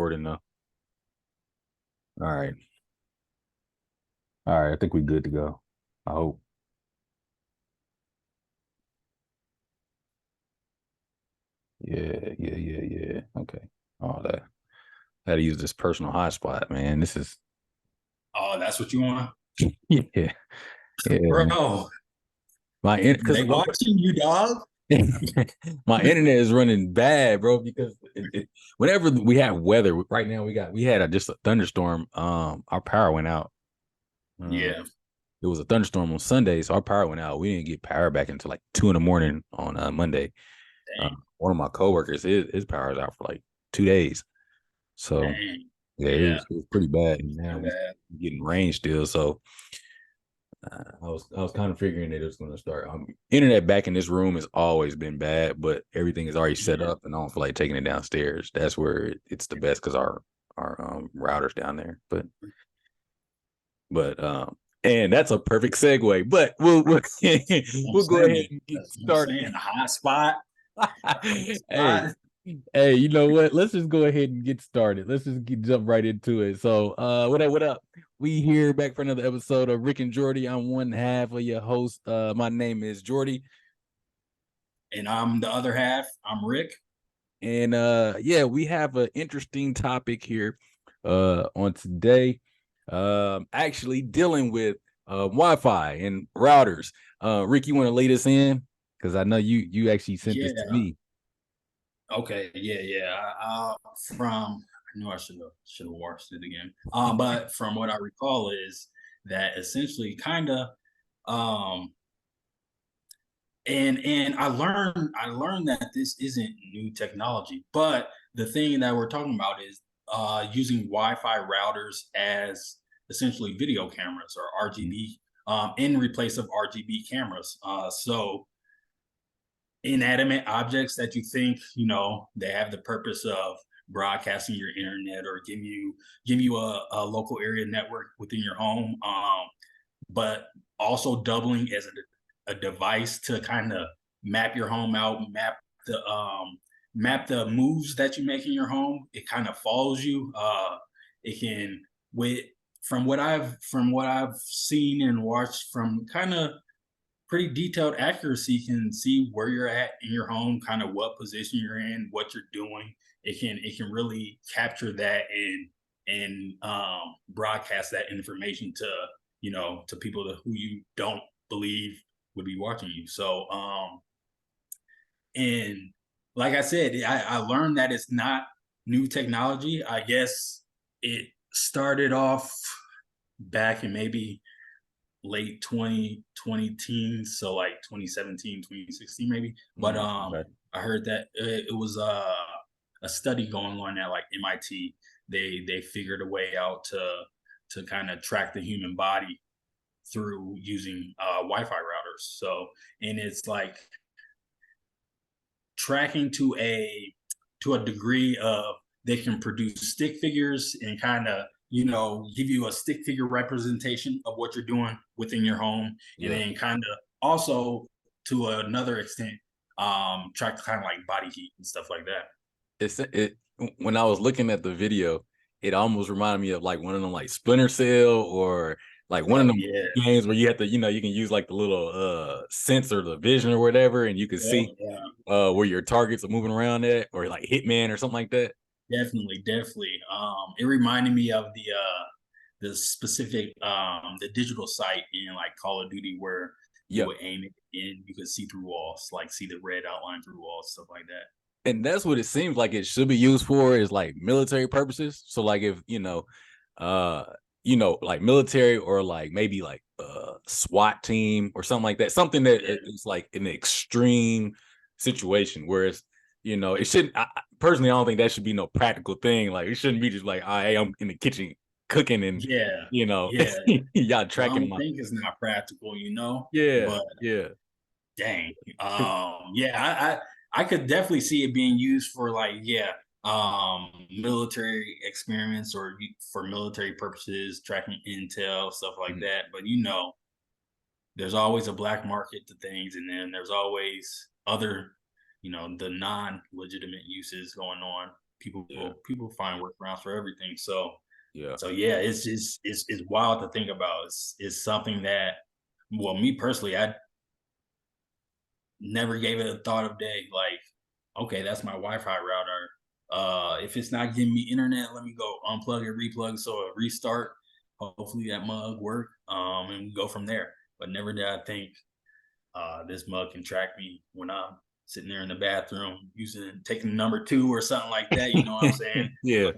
recording though. All right. All right. I think we're good to go. I hope. Yeah. Okay. All that. I had to use this personal hotspot, man. This is Oh, that's what you want, yeah, man. bro. Because They watching you, dog. my internet is running bad, bro. Because whenever we have weather, right now we had just a thunderstorm. Our power went out. Um, Yeah, it was a thunderstorm on Sunday, so our power went out. We didn't get power back until like 2 in the morning on Monday. dang, One of my coworkers, his power is out for like 2 days. So dang. yeah, Yeah, it was pretty bad. it And was now real we bad. getting rain still. So I was kind of figuring that it was going to start. Internet back in this room has always been bad, but everything is already set Yeah, up, and I don't feel like taking it downstairs. That's where it's the best because our router's down there. But and that's a perfect segue. But we'll I'm we'll go ahead saying. and get That's what I'm started. saying. A hot spot. Hot Hey, spot. hey, you know what? Let's just go ahead and get started. Let's just jump right into it. So, what up? We here back for another episode of Rick and Jordy. I'm one half of your host. My name is Jordy, And I'm the other half. I'm Rick. and yeah, we have an interesting topic here on today. Actually dealing with Wi-Fi and routers. Rick, you want to lead us in? Because I know you actually sent this to Yeah. me. Okay. Yeah. From I knew I should have watched it again. But from what I recall is that essentially kind of um and I learned that this isn't new technology, but the thing that we're talking about is using Wi-Fi routers as essentially video cameras or RGB in replace of RGB cameras. So inanimate objects that you think they have the purpose of broadcasting your internet or give you a local area network within your home, but also doubling as a device to kind of map your home out, map the moves that you make in your home. It kind of follows you. It can with from what I've seen and watched from kind of pretty detailed accuracy can see where you're at in your home, kind of what position you're in, what you're doing. It can really capture that and broadcast that information to to people who you don't believe would be watching you. So and like I said, I learned that it's not new technology. I guess it started off back in maybe late 2020 teens, so like 2017, 2016 maybe. But Okay. I heard that it was a study going on at like MIT. They figured a way out to kind of track the human body through using Wi-Fi routers. So and it's like tracking to a degree of they can produce stick figures and kind of give you a stick figure representation of what you're doing within your home, and Yeah. then kind of also to another extent track kind of like body heat and stuff like that. It when I was looking at the video, it almost reminded me of like one of them like Splinter Cell or like one of Oh them yeah. games where you have to, you can use like the little sensor, the vision or whatever, and you can Yeah, see yeah. where your targets are moving around at, or like Hitman or something like that. Definitely. It reminded me of the specific the digital site in like Call of Duty where you Yep. would aim it and you could see through walls, like see the red outline through walls, stuff like that. And that's what it seems like it should be used for, is like military purposes. So like if uh like military or like maybe like SWAT team or something like that, something that Yeah, is like an extreme situation where it's, it shouldn't, personally I don't think that should be no practical thing. Like it shouldn't be just like, oh, hey, I'm in the kitchen cooking and yeah, you know yeah. y'all I tracking don't my. think it's not practical. Yeah, But yeah. dang, yeah, I could definitely see it being used for like military experiments or for military purposes, tracking intel, stuff like Mhm. that. But there's always a black market to things, and then there's always other, the non-legitimate uses going on. Yeah. People find workarounds for everything. So Yeah. yeah, it's just it's wild to think about. It's something that, well, me personally, I never gave it a thought of day. Like, okay, that's my Wi-Fi router. If it's not giving me internet, let me go unplug and replug so it restart. Hopefully that mug work. And we go from there. But never did I think this mug can track me when I'm sitting there in the bathroom taking number two or something like that. You know what I'm saying? Yeah.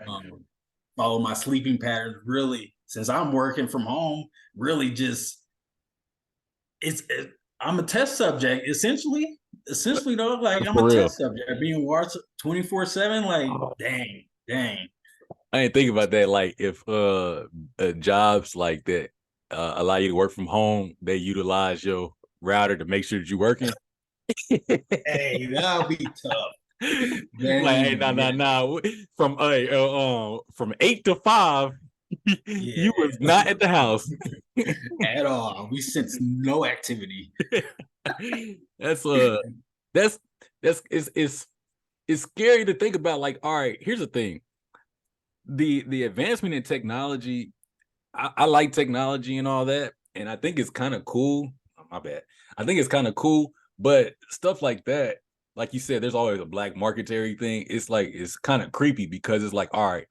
Follow my sleeping patterns. Really, since I'm working from home, really just I'm a test subject essentially. Essentially though, like I'm For a real. test subject being watched 24/7. Like, Oh, dang. I didn't think about that. Like if jobs like that allow you to work from home, they utilize your router to make sure that you're working. Hey, that'll be tough. Like, hey, Dang, yeah, from 8 to 5, yeah. you was not at the house. At all. We sense no activity. That's that's it's scary to think about. Like, all right, here's the thing: the advancement in technology. I like technology and all that, and I think it's kind of cool. Oh, my bad. I think it's kind of cool, but stuff like that, like you said, there's always a black marketary thing. It's like it's kind of creepy because it's like, all right,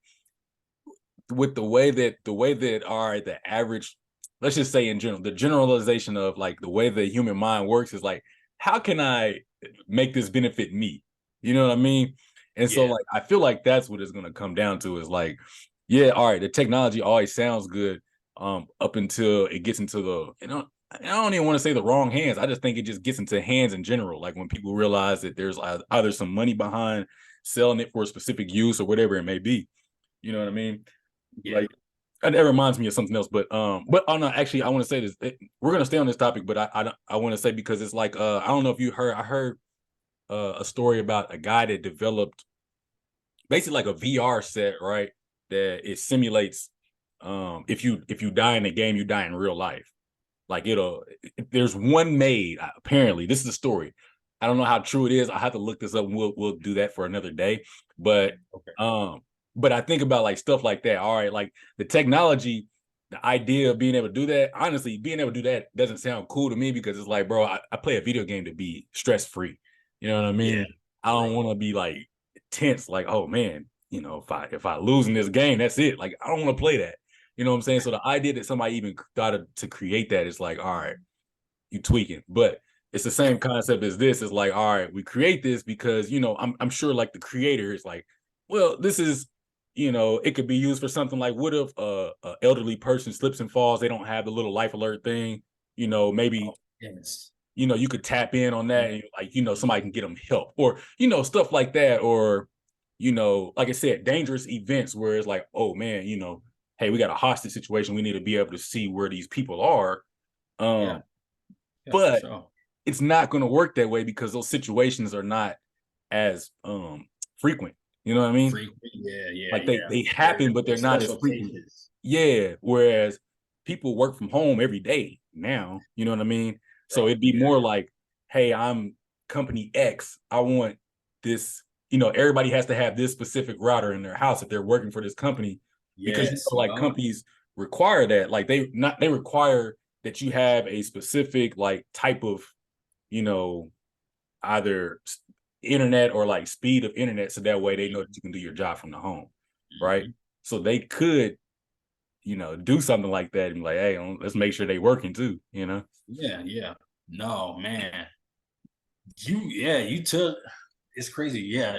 with the way that all right, the average, let's just say in general, the generalization of like the way the human mind works is like, how can I make this benefit me? You know what I mean? And so Yeah, like I feel like that's what it's gonna come down to is like, yeah, all right, the technology always sounds good up until it gets into I don't even want to say the wrong hands. I just think it just gets into hands in general. Like when people realize that there's either some money behind selling it for a specific use or whatever it may be. You know what I mean? yeah. Like, and that reminds me of something else. But oh no, actually, I want to say this. We're gonna stay on this topic, but I want to say because it's like I don't know if you heard. I heard a story about a guy that developed basically like a VR set, right? That it simulates if you die in a game, you die in real life. Like there's one made apparently. This is the story. I don't know how true it is. I have to look this up. And we'll do that for another day. But Okay. um, but I think about like stuff like that. All right, like the technology, the idea of being able to do that. Honestly, being able to do that doesn't sound cool to me because it's like, bro, I play a video game to be stress free. You know what I Yeah, mean? I for don't real. want to be like tense. Like, oh man, if I lose in this game, that's it. Like, I don't want to play that. You know what I'm saying? So the idea that somebody even thought to create that is like, all right, you tweaking. But it's the same concept as this. It's like, all right, we create this because I'm sure like the creator is like, well, this is it could be used for something like what if a elderly person slips and falls, they don't have the little life alert thing, maybe Oh, yes. you could tap in on that and like somebody can get them help or stuff like that or like I said, dangerous events where it's like, oh man, hey, we got a hostage situation, we need to be able to see where these people are. Yeah, um yeah, for but sure. it's not going to work that way because those situations are not as frequent. You know what I mean? Frequent. Yeah, yeah, Like they yeah. they happen, but They're they're not as special frequent. cases. Yeah. Whereas people work from home every day now. You know what I mean? So Bro, it'd be yeah. more like, hey, I'm company X. I want this. Everybody has to have this specific router in their house if they're working for this company, because Yes, like yup. companies require that. Like they require that you have a specific like type of you know either internet or like speed of internet, so that way they know that you can do your job from the home, right? Mhm. So they could do something like that and be like, hey, let's make sure they working too. Yeah, yeah. No, man. You took it's crazy. Yeah,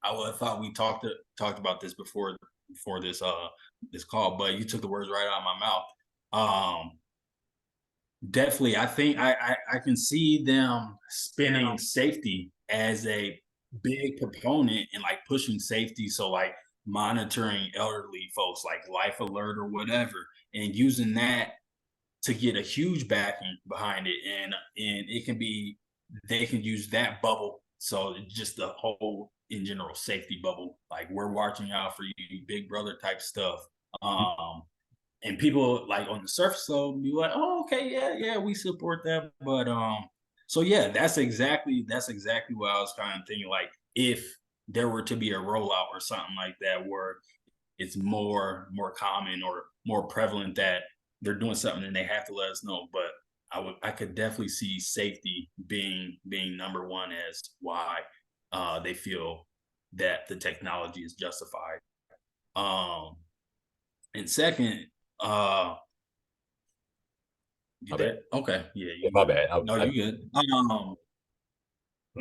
I would have thought we talked about this before this call, but you took the words right out of my mouth. Definitely, I think I can see them spinning safety as a big proponent and like pushing safety. So like monitoring elderly folks, like Life Alert or whatever, and using that to get a huge backing behind it, and it can be they can use that bubble. So just the whole in general safety bubble, like we're watching out for you, big brother type stuff. Um, and people like on the surface level be like, "Oh, okay, yeah, yeah, we support that." But so yeah, that's exactly what I was kind of thinking. Like, if there were to be a rollout or something like that where it's more common or more prevalent that they're doing something and they have to let us know. But I could definitely see safety being number one as why they feel that the technology is justified. Um, and second, you My bad. there? Okay, yeah, Yeah, you my good. bad. No, you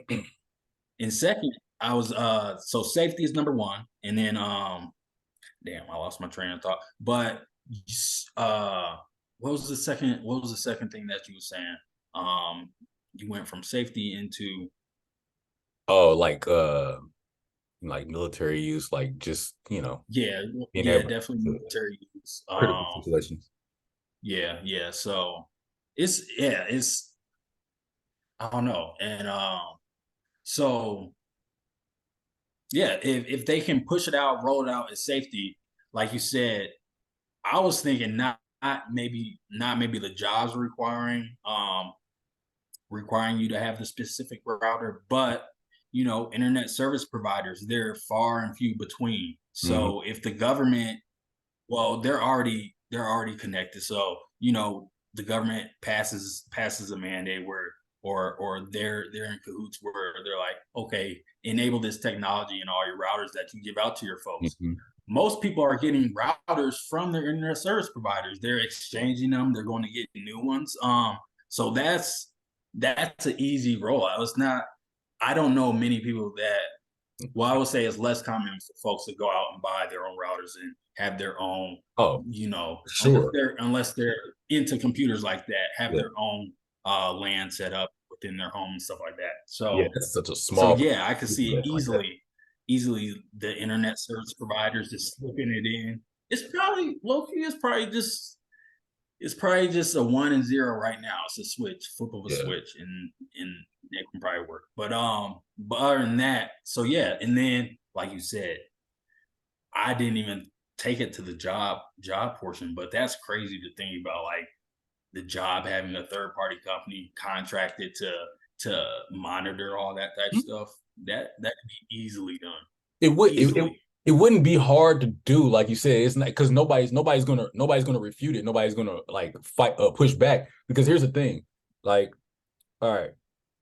good. And second, I was so safety is number one, and then damn, I lost my train of thought. But uh, what was the second thing that you were saying? You went from safety into Oh, like military use, like just yeah, being yeah, able definitely to military use. critical situations. Yeah, yeah. So it's I don't know, and so yeah, if they can push it out, roll it out as safety, like you said, I was thinking not maybe the jobs requiring you to have the specific router, but internet service providers, they're far and few between. Hmm. So if the government, well, they're already connected. So the government passes a mandate where or they're in cahoots where they're like, okay, enable this technology in all your routers that you give out to your folks. Hmm. Most people are getting routers from their internet service providers. They're exchanging them. They're going to get new ones. So that's an easy rollout. It's not. I don't know many people that. Well, I would say it's less common for folks to go out and buy their own routers and have their own. Oh, Unless sure. they're into computers like that, have Yeah. their own LAN set up within their home and stuff like that. Yeah, So that's such a so small yeah, I could see it like that. easily the internet service providers just slipping it in. It's probably low key. It's probably just a one and zero right now. It's a switch, flip of a Yeah. switch, and it can probably work. But other than that, so yeah, and then like you said, I didn't even take it to the job portion, but that's crazy to think about. Like the job having a third party company contracted to monitor all that type stuff. That could be easily done. It would Easily. it wouldn't be hard to do, like you said. It's not because nobody's gonna refute it. Nobody's gonna like fight push back. Because here's the thing, like, all right,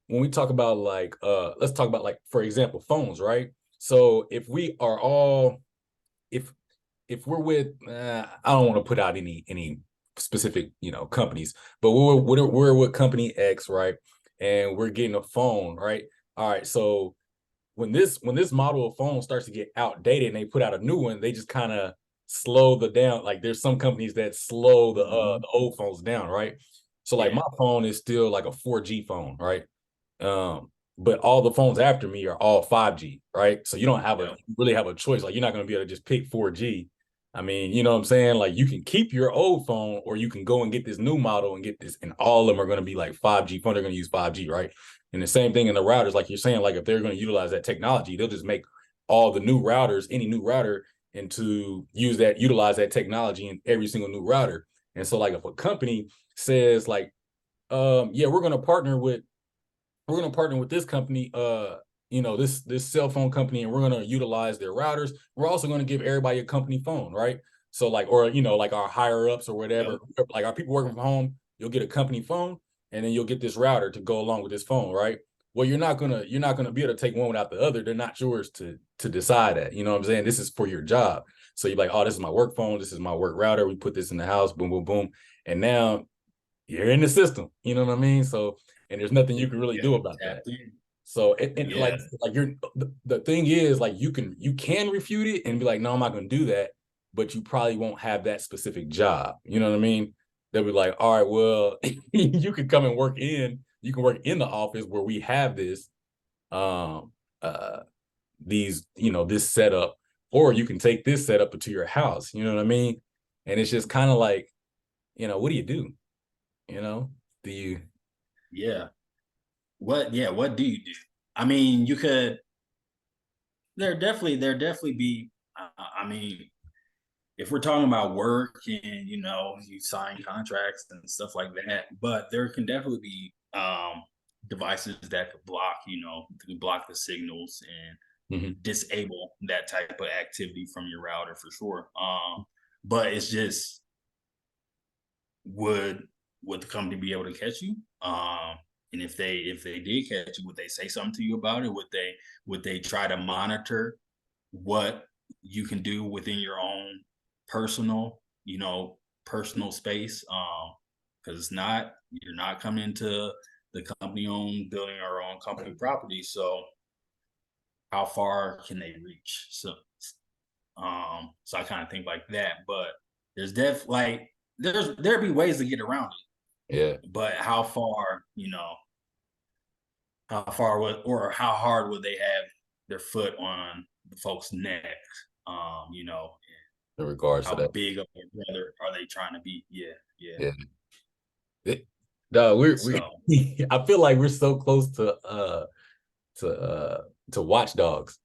when we talk about like let's talk about, like, for example, phones, right? So if we're with I don't want to put out any specific companies, but we're with company X, right? And we're getting a phone, right? All right, so when this model of phone starts to get outdated and they put out a new one, they just kind of slow the down. Like there's some companies that slow Mhm. the old phones down, right? So like Yeah. my phone is still like a 4G phone, right? But all the phones after me are all 5G, right? So Yeah. you really have a choice. Like you're not gonna be able to just pick 4G. I mean, you know what I'm saying? Like you can keep your old phone or you can go and get this new model and get this, and all of them are gonna be like 5G phone. They're gonna use 5G, right? And the same thing in the routers, like you're saying, like if they're gonna utilize that technology, they'll just make all the new routers, any new router, and to utilize that technology in every single new router. And so like if a company says like, yeah, we're going to partner with this company, this cell phone company, and we're going to utilize their routers. We're also going to give everybody a company phone, right? So like, or like our higher ups or Yep. whatever, like our people working from home, you'll get a company phone, and then you'll get this router to go along with this phone, right? Well, you're not gonna be able to take one without the other. They're not yours to decide that. You know what I'm saying? This is for your job. So you're like, oh, this is my work phone. This is my work router. We put this in the house. Boom, boom, boom. And now you're in the system. You know what I mean? So, and there's nothing you can really Yeah. do about that. Tapped in. So, and Yeah. like you're the thing is, like, you can refute it and be like, no, I'm not going to do that, but you probably won't have that specific job. You know what I mean? They'll be like, all right, well, you can work in the office where we have um uh this setup, or you can take this setup to your house. You know what I mean? And it's just kind of like, what do you do? You know, do you? Yeah. What do you do? I mean, you could there definitely be I mean, if we're talking about work and you sign contracts and stuff like that, but there can definitely be devices that could block the signals disable that type of activity from your router for sure. But it's just, would would the company be able to catch you? And if they did catch you, would they say something to you about it? Would they try to monitor what you can do within your own personal, personal space? Because it's not, you're not coming into the company owned building or own company property. So how far can they reach? So I kind of think like that. But there's there'd be ways to get around Yeah. it. But how far would, or how hard would they have their foot on the folks' neck? In regards to How that. big of a brother are they trying to be? Yeah, yeah. Yeah. No, we So I feel like we're so close to Watch Dogs.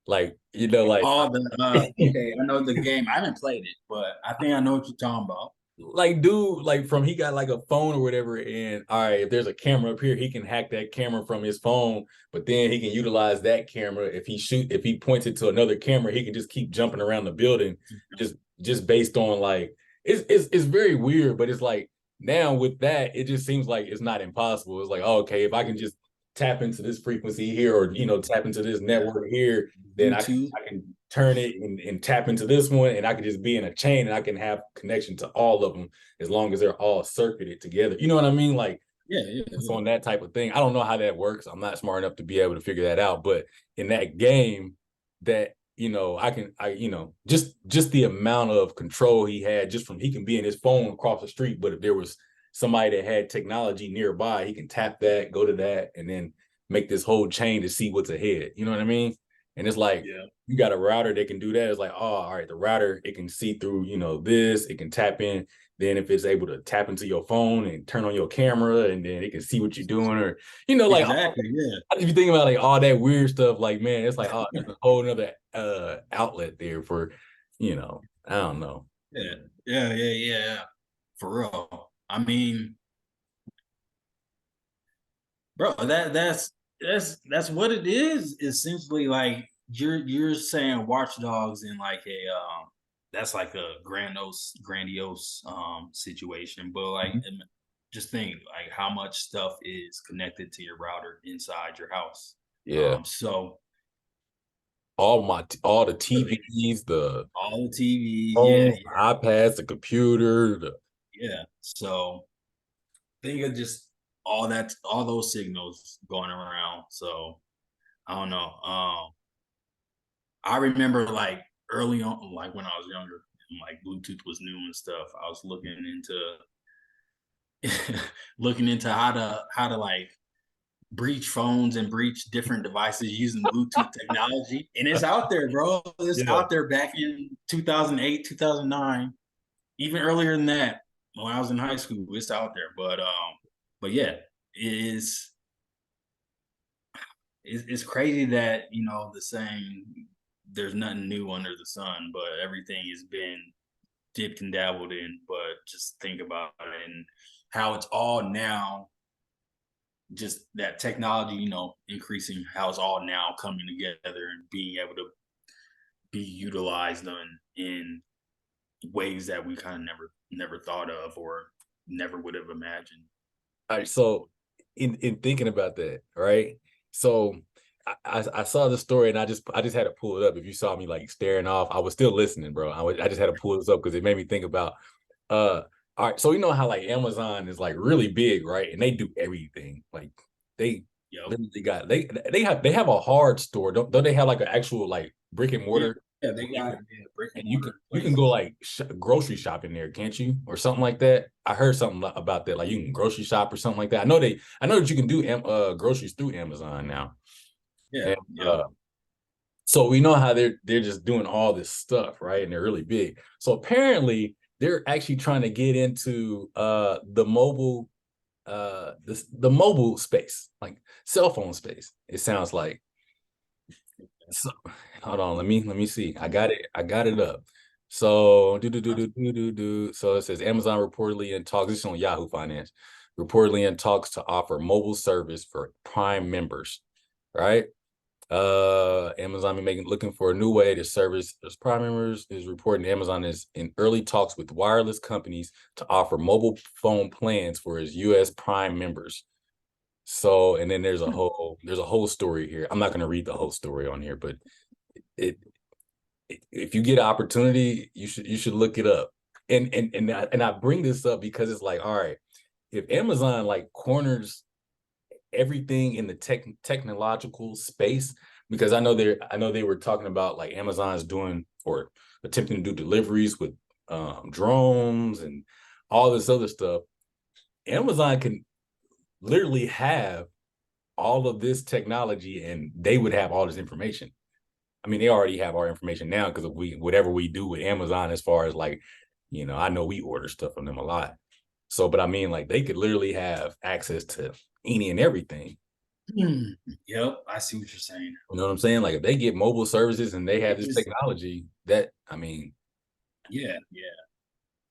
Like, like all the okay, I know the game. I haven't played it, but I think I know what you're talking about. like dude, like from he got like a phone or whatever, and all right, if there's a camera up here, he can hack that camera from his phone, but then he can utilize that camera. If he points it to another camera, he can just keep jumping around the building, just based on like it's very weird, but it's like now with that, it just seems like it's not impossible. It's like, oh, okay, if I can just tap into this frequency here, or tap into this Yeah, network here, then Bluetooth. I can turn it and tap into this one, and I can just be in a chain, and I can have connection to all of them as long as they're all circuited together. You know what I mean? Like Yeah, yeah, it's yeah. on that type of thing. I don't know how that works. I'm not smart enough to be able to figure that out. But in that game, that just the amount of control he had, just from he can be in his phone across the street, but if there was somebody that had technology nearby, he can tap that, go to that, and then make this whole chain to see what's ahead. You know what I mean? And it's like Yeah. you got a router that can do that. It's like, oh, all right, the router, it can see through, this, it can tap in. Then if it's able to tap into your phone and turn on your camera, and then it can see what you're doing, or like Exactly. Yeah. if you think about like all that weird stuff, like man, it's like, oh, there's a whole nother outlet there for, I don't know. Yeah. Yeah. Yeah. Yeah. For real. I mean, bro, that's what it is. Essentially, like you're saying watchdogs in like a that's like a grandiose situation. But like Mhm. just think like how much stuff is connected to your router inside your house. Yeah. So All the really, TVs, the all the TVs, yeah, phones, the iPads, the computer, yeah. So think of just all those signals going around. So I don't know. I remember like early on, like when I was younger, and like Bluetooth was new and stuff. I was looking into looking into how to like breach phones and breach different devices using Bluetooth technology. And it's out there, bro. It's yeah. out there back in 2008, 2009, even earlier than that. When I was in high school, it's out there. But yeah, it is it's crazy that the saying there's nothing new under the sun, but everything has been dipped and dabbled in. But just think about it and how it's all now, just that technology, increasing, how it's all now coming together and being able to be utilized in ways that we kind of never thought of or never would have imagined. All right, so in thinking about that, right? So I saw the story, and I just had to pull it up. If you saw me like staring off, I was still listening, bro. I just had to pull this up because it made me think about uh all right, so you know how like Amazon is like really big, right? And they do everything. Like they Yep. literally got they have a hard store. Don't they have like an actual like brick and Yeah. mortar? Yeah. They got, yeah, brick and And mortar you can go places. like grocery shopping there, can't you, or something like that? I heard something about that, like you can grocery shop or something like that. I know that you can do groceries through Amazon now, Yeah. and Yep. so we know how they're just doing all this stuff, right? And they're really big. So apparently they're actually trying to get into the mobile space, like cell phone space. It sounds like. So hold on, let me see. I got it up. So do do do do do do do. So it says Amazon reportedly in talks. This is on Yahoo Finance. Reportedly in talks to offer mobile service for Prime members, right? Amazon be looking for a new way to service its Prime members. Is reporting Amazon is in early talks with wireless companies to offer mobile phone plans for its U.S. Prime members. So, and then there's a whole story here. I'm not going to read the whole story on here, but it, if you get an opportunity, you should look it up. And I bring this up because it's like, all right, if Amazon like corners everything in the technological space, because I know they were talking about like Amazon's doing or attempting to do deliveries with drones and all this other stuff. Amazon can literally have all of this technology and they would have all this information. I mean, they already have our information now because whatever we do with Amazon, as far as like, I know we order stuff from them a lot. So, but I mean, like they could literally have access to any and everything. Yep, I see what you're saying. You know what I'm saying? Like if they get mobile services and they have It this just, technology, that I mean, yeah, yeah.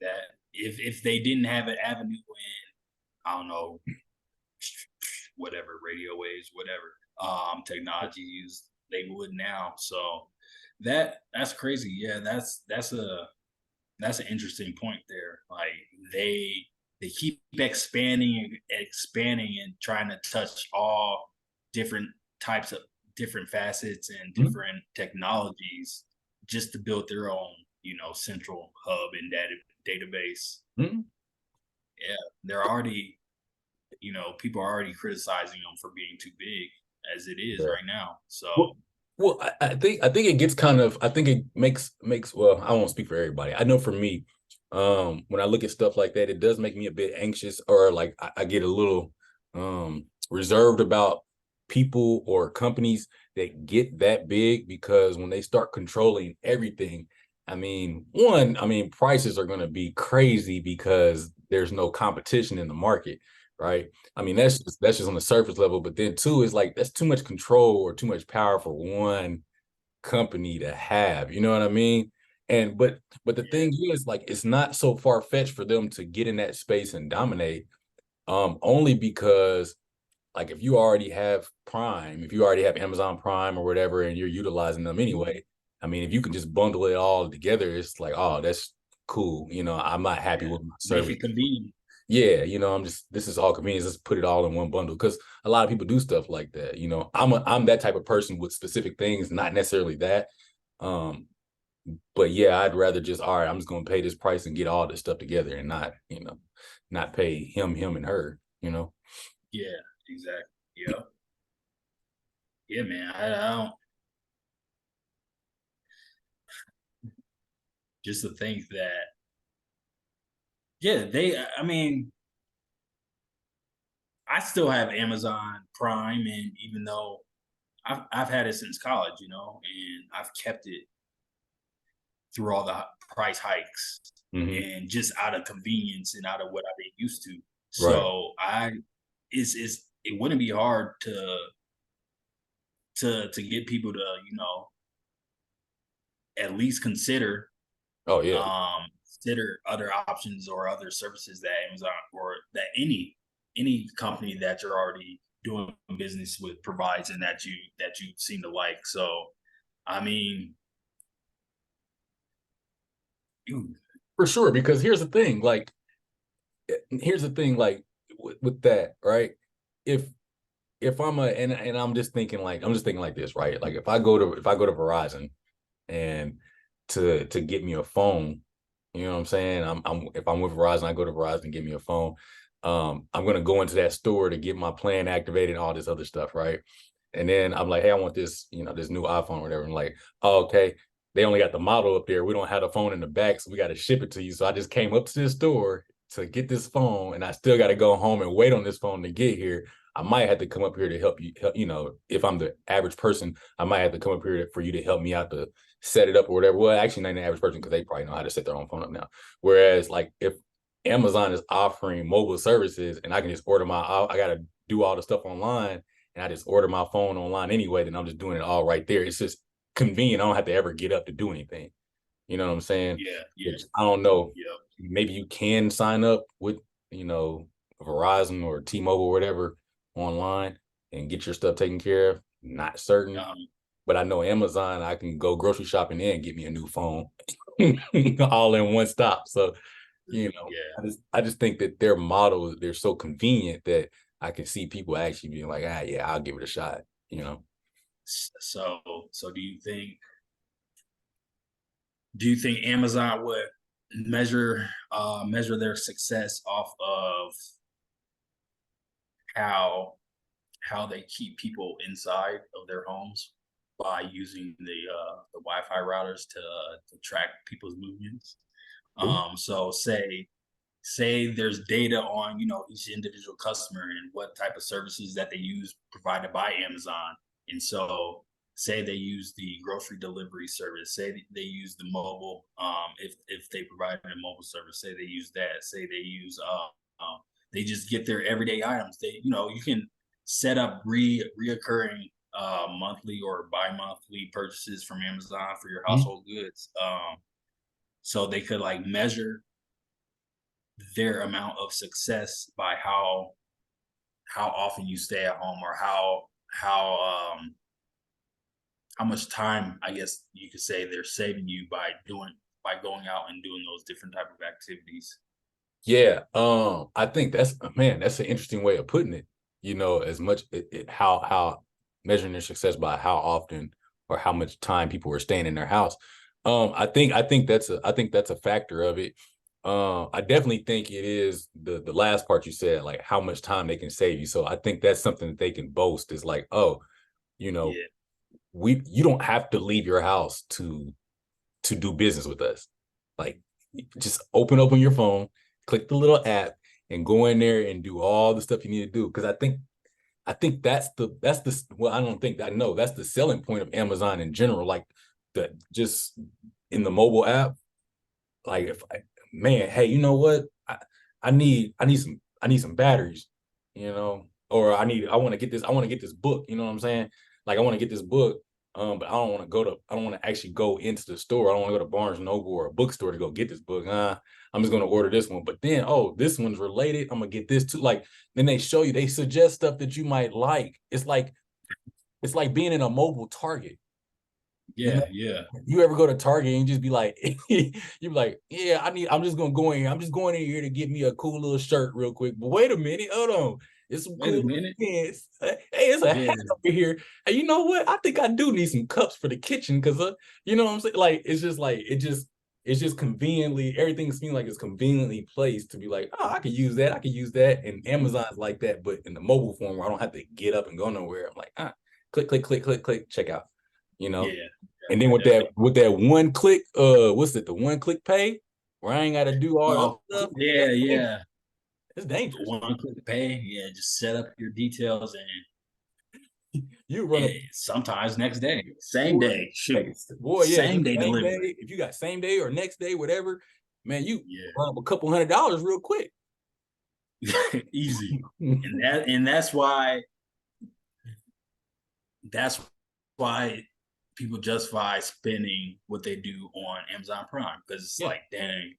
That if they didn't have an avenue in, I don't know, whatever radio waves, whatever technology used, they would now. So that's crazy. Yeah, that's an interesting point there. Like they keep expanding and expanding and trying to touch all different types of different facets and mhm, different technologies just to build their own, central hub and database. mhm. Yeah, they're already, people are already criticizing them for being too big as it is Yeah. right now. So Well, well, I think it gets kind of I think it makes well, I won't speak for everybody. I know for me, when I look at stuff like that, it does make me a bit anxious or like I get a little reserved about people or companies that get that big because when they start controlling everything, I mean, prices are going to be crazy because there's no competition in the market, right? I mean, that's just on the surface level, but then two is like that's too much control or too much power for one company to have. You know what I mean? And but the yeah, thing is, like, it's not so far fetched for them to get in that space and dominate. Only because like if you already have Prime, if you already have Amazon Prime or whatever, and you're utilizing them anyway, I mean, if you can just bundle it all together, it's like, oh, that's cool. I'm not happy yeah, with my make service. it convenient. Yeah, this is all convenience. Let's put it all in one bundle because a lot of people do stuff like that. I'm that type of person with specific things, not necessarily that. Um, but yeah, I'd rather just all right, I'm just gonna pay this price and get all this stuff together and not pay him, and her. Yeah, exactly. Yeah, yeah, man. I don't just to think that. Yeah, I mean, I still have Amazon Prime, and even though I've had it since college, and I've kept it through all the price hikes Hmm. and just out of convenience and out of what I've been used to. Right. So it wouldn't be hard to get people to, at least Oh yeah. consider other options or other services that Amazon or that any company that you're already doing business with provides and that you seem to like. So I mean, you For sure. Because here's the thing, like with that, right? If if I'm a and I'm just thinking like this, right? Like if I go to Verizon and to get me a phone, you know what I'm saying? If I'm with Verizon, I go to Verizon and get me a phone. I'm gonna go into that store to get my plan activated and all this other stuff, right? And then I'm like, hey, I want this new iPhone or whatever. I'm like, oh, okay. They only got the model up there. We don't have the phone in the back, so we got to ship it to you. So I just came up to this store to get this phone, and I still got to go home and wait on this phone to get here. I might have to come up here to help you. If I'm the average person, I might have to come up here for you to help me out to set it up or whatever. Well, actually, not the average person because they probably know how to set their own phone up now. Whereas, like, if Amazon is offering mobile services and I can just I got to do all the stuff online and I just order my phone online anyway, then I'm just doing it all right there. It's just convenient. I don't have to ever get up to do anything. You know what I'm saying? yeah, yeah, Which I don't know. yeah. Maybe you can sign up with, you know, Verizon or T-Mobile or whatever online and get your stuff taken care of. not certain. Um, But I know Amazon, I can go grocery shopping and get me a new phone all in one stop. So, yeah. I just think that their model, they're so convenient that I can see people actually being like, yeah, I'll give it a shot, you know. So so do you think Amazon would measure their success off of how they keep people inside of their homes by using the Wi-Fi routers to track people's movements? So say there's data on each individual customer and what type of services that they use provided by Amazon, and so say they use the grocery delivery service, say they use the mobile, if they provide a mobile service, say they use that, say they use they just get their everyday items. They you can set up reoccurring monthly or bi-monthly purchases from Amazon for your Mhm. household goods. So they could like measure their amount of success by how often you stay at home, or how much time, I guess you could say, they're saving you by going out and doing those different type of activities. Yeah, I think that's man, that's an interesting way of putting it. As much how measuring their success by how often or how much time people are staying in their house. I think that's a factor of it. I definitely think it is the last part you said, like how much time they can save you. So I think that's something that they can boast is like, oh, you know, Yeah, you don't have to leave your house to do business with us. Like, just open your phone, click the little app, and go in there and do all the stuff you need to do. Because I think that's the well, I don't think I know that's the selling point of Amazon in general. Like the just in the mobile app, like if man, hey, you know what? I need some batteries, or I want to get this, I want to get this book, you know what I'm saying? Like I want to get this book, but I don't want to actually go into the store. I don't want to go to Barnes and Noble or a bookstore to go get this book. I'm just gonna order this one. But then, oh, this one's related. I'm gonna get this too. Like then they suggest stuff that you might like. It's like being in a mobile Target. You know, yeah, yeah. you ever go to Target and just be like, you be like, yeah, I'm just gonna go in here. I'm just going in here to get me a cool little shirt real quick. But wait a minute, hold on. It's some Wait a cool minute. pants. Hey, it's a Yeah, hat over here. And you know what? I think I do need some cups for the kitchen because you know what I'm saying? Like it's just conveniently, everything seems like it's conveniently placed to be like, oh, I could use that. I could use that. And Amazon's like that, but in the mobile form where I don't have to get up and go nowhere. I'm like, click, click, click, click, click, check out. You know? yeah. And then Definitely. with that one click, what's it, the one click pay, where I ain't gotta do all the other Oh, stuff. yeah, yeah. It's dangerous. One click pay. Yeah, just set up your details, and You run a sometimes next day, same boy, day. Shoot, yeah, same the day same day. delivery. If you got same day or next day, whatever, man, you Yeah, run up a couple $100 real quick. easy. And that's why people justify spending what they do on Amazon Prime, because it's Yeah. like, dang,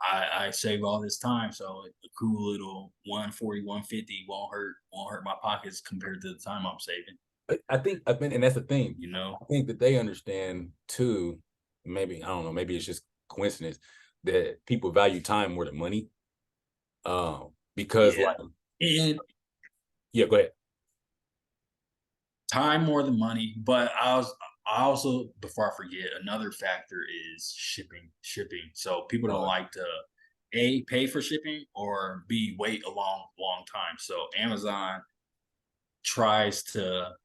I save all this time, so a cool little 140, 150 won't hurt my pockets compared to the time I'm saving. I think, and that's the thing. You know? I think that they understand too. Maybe I don't know. Maybe it's just coincidence that people value time more than money. Because Yeah. like, And yeah, go ahead. time more than money, but I also, before I forget, another factor is shipping. So people don't Uh, like to A, pay for shipping, or B, wait a long time. So Amazon tries to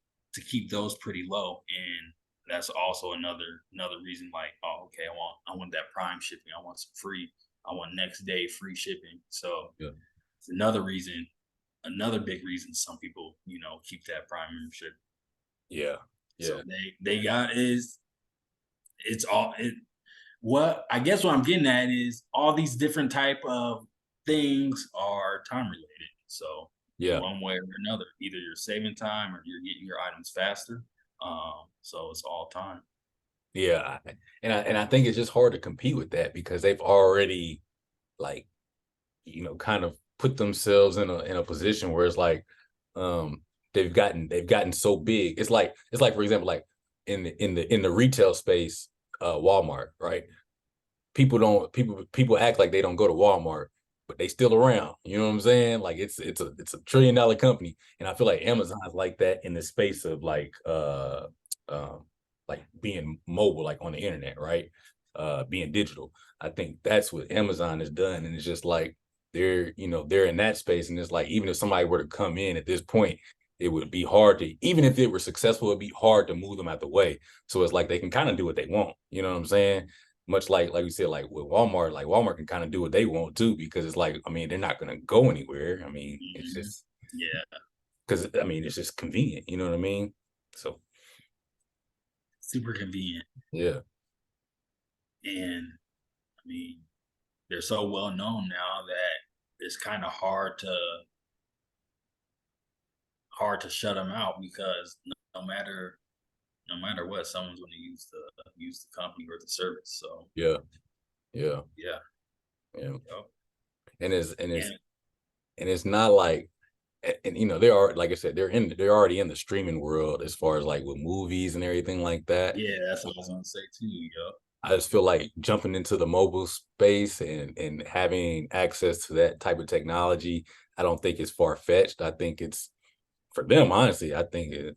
keep those pretty low, and that's also another reason, like, oh, okay, I want that prime shipping. I want some free, I want next day free shipping. So yeah, it's another reason, another big reason some people, keep that prime membership. yeah, So yeah, they got is it's all it what I guess what I'm getting at is all these different type of things are time related. So yeah. one way or another, either you're saving time or you're getting your items faster. So it's all time. Yeah, and I think it's just hard to compete with that because they've already like kind of put themselves in a position where it's like they've gotten so big. It's like for example, like in the retail space, Walmart, right? People act like they don't go to Walmart, but they still around. You know what I'm saying? Like it's a $1 trillion company, and I feel like Amazon's like that in the space of like being mobile, like on the internet, right? Being digital. I think that's what Amazon has done, and it's just like they're in that space, and it's like even if somebody were to come in at this point, it would be hard to, even if it were successful, it'd be hard to move them out the way. So it's like they can kind of do what they want. You know what I'm saying? Much like we said, like with Walmart, like Walmart can kind of do what they want too, because it's like, I mean, they're not gonna go anywhere. I mean, it's Mhm. just Yeah, because I mean it's just convenient, you know what I mean? So super convenient. yeah, And I mean, they're so well known now that it's kind of hard to shut them out because no matter no matter what, someone's going to use the company or the service. So yeah, yeah, yeah, yeah. yep. And it's and it's And and it's not like and they are, like I said, they're already in the streaming world as far as like with movies and everything like that. yeah, that's what I was going to say too. Yep. I just feel like jumping into the mobile space and having access to that type of technology, I don't think it's far fetched. I think it's for them, honestly, I think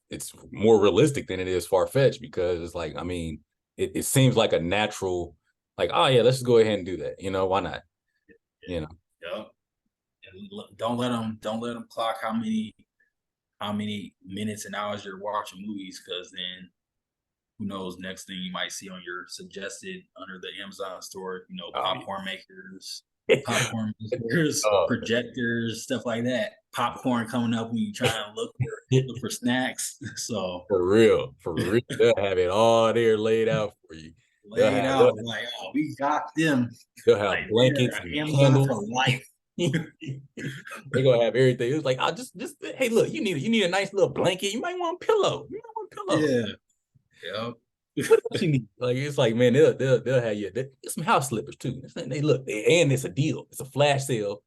it's more realistic than it is far fetched, because it's like, I mean, it seems like a natural, like, oh yeah, let's just go ahead and do that. Why not? You know, Yep. And don't let them clock how many minutes and hours you're watching movies, because then who knows, next thing you might see on your suggested under the Amazon store, oh popcorn makers, oh, projectors, stuff like that. Popcorn coming up when you try and look for snacks. So for real, they'll have it all there laid out for you. They'll laid have they'll, out like, oh, we got them. they'll have Like they're blankets and Amazon candles. for life. They're gonna have everything. It's like, I just hey, look, you need a nice little blanket. You might want a pillow. You might want a pillow. Yeah. Yep. What else you need? Like, it's like, man, they'll have you. There's some house slippers too. And it's a deal. It's a flash sale,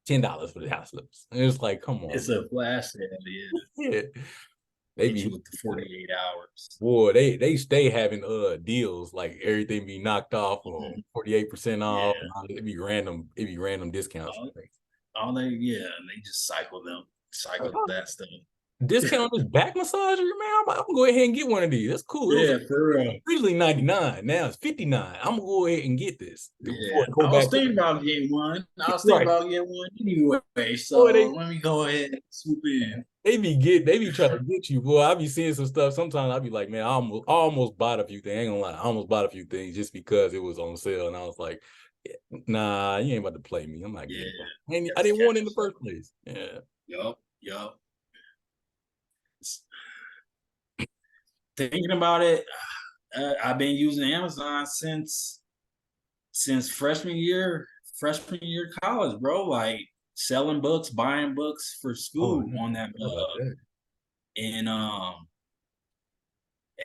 $10 for the house slippers. And it's like, come on, It's a flash sale, yeah. man. Yeah. They Hit be you with the 48 hours. boy, they stay having deals, like everything be knocked off or Mhm. 48% off. Yeah. It be random discounts. All, and they just Like, cycle oh, that stuff. discount on this back massager, man. I'm gonna go ahead and get one of these. That's cool. It was Yeah, for real. originally 99. Now it's 59. I'm gonna go ahead and get this before Yeah, I go I was back to thinking about getting one. I was thinking right. about getting one anyway. Boy, So let me go ahead and swoop in. they be trying to get you, boy. I be seeing some stuff. Sometimes I be like, man, I almost bought a few things. I ain't gonna lie, I almost bought a few things just because it was on sale, and I was like, nah, you ain't about to play me. I'm not Yeah, getting it. I got to didn't want catch it in the yourself. first place. Yeah. Yup, yup. Thinking about it, I've been using Amazon since freshman year of college, bro. Like selling books, buying books for Oh, school on that how about that? and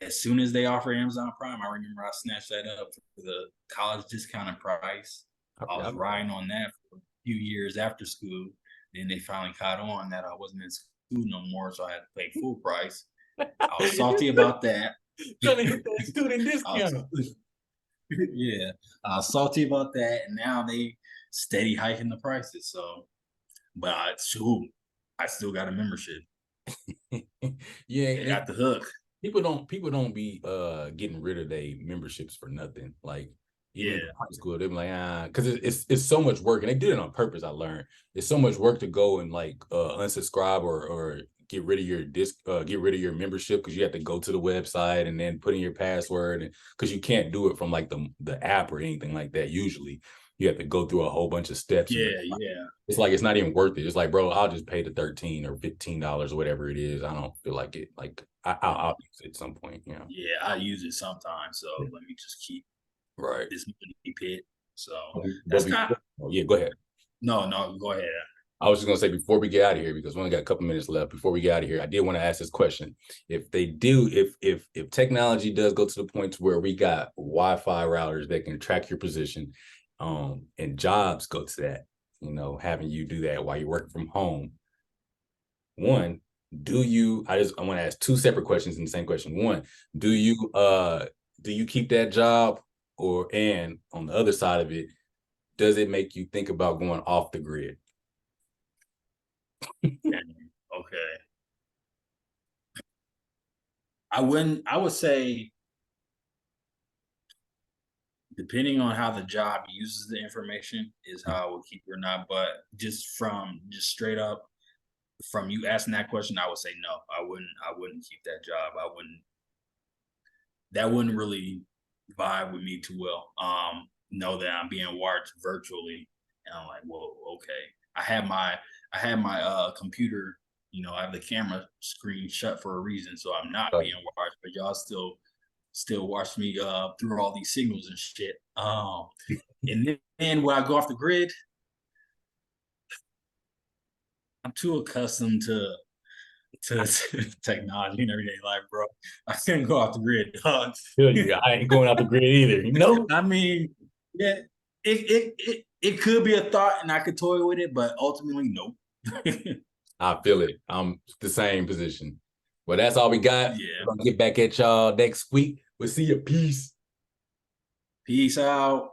as soon as they offer Amazon Prime, I remember I snatched that up for the college discounted price. I I forgot was about that. riding on that for a few years after school. Then they finally caught on that I wasn't in school no more, so I had to pay full price. I was salty about that. Trying to hit that student I was, discount. yeah, I was salty about that, and now they steady hiking the prices. So, but I still got a membership. Yeah, They and got the hook. people don't be getting rid of their memberships for nothing. Like even in Yeah, high school, they're like, because it's so much work, and they did it on purpose. I learned it's so much work to go and like unsubscribe or get rid of your membership, because you have to go to the website and then put in your password, and because you can't do it from like the app or anything like that. Usually, you have to go through a whole bunch of steps, and yeah, yeah. it's like it's not even worth it. It's like, bro, I'll just pay the $13 or $15 or whatever it is. I don't feel like it. Like I'll use it at some point. Yeah, I use it sometimes. So let me just keep Right. this money pit. So But that's kind. oh, yeah, go ahead. No, no, go ahead. I was just gonna say, before we get out of here, because we only got a couple minutes left. Before we get out of here, I did want to ask this question: If they do, if technology does go to the point to where we got Wi-Fi routers that can track your position, and jobs go to that, having you do that while you're working from home. One, I want to ask two separate questions in the same question. One, do you keep that job, and on the other side of it, does it make you think about going off the grid? Okay. I would say, depending on how the job uses the information is how I would keep it or not. But just straight up from you asking that question, I would say no. I wouldn't keep that job. I wouldn't that wouldn't really vibe with me too well. Know that I'm being watched virtually, and I'm like, whoa, okay. I had my computer, I have the camera screen shut for a reason, so I'm not being watched, but y'all still watch me through all these signals and shit. And then when I go off the grid, I'm too accustomed to technology and everyday life, bro. I can't go off the grid, dog. Yeah, I ain't going off the grid either. I mean, yeah, it could be a thought, and I could toy with it, but ultimately, nope. I feel it. I'm the same position. Well, that's all we got. Yeah. We're gonna get back at y'all next week. We'll see you. Peace. Peace out.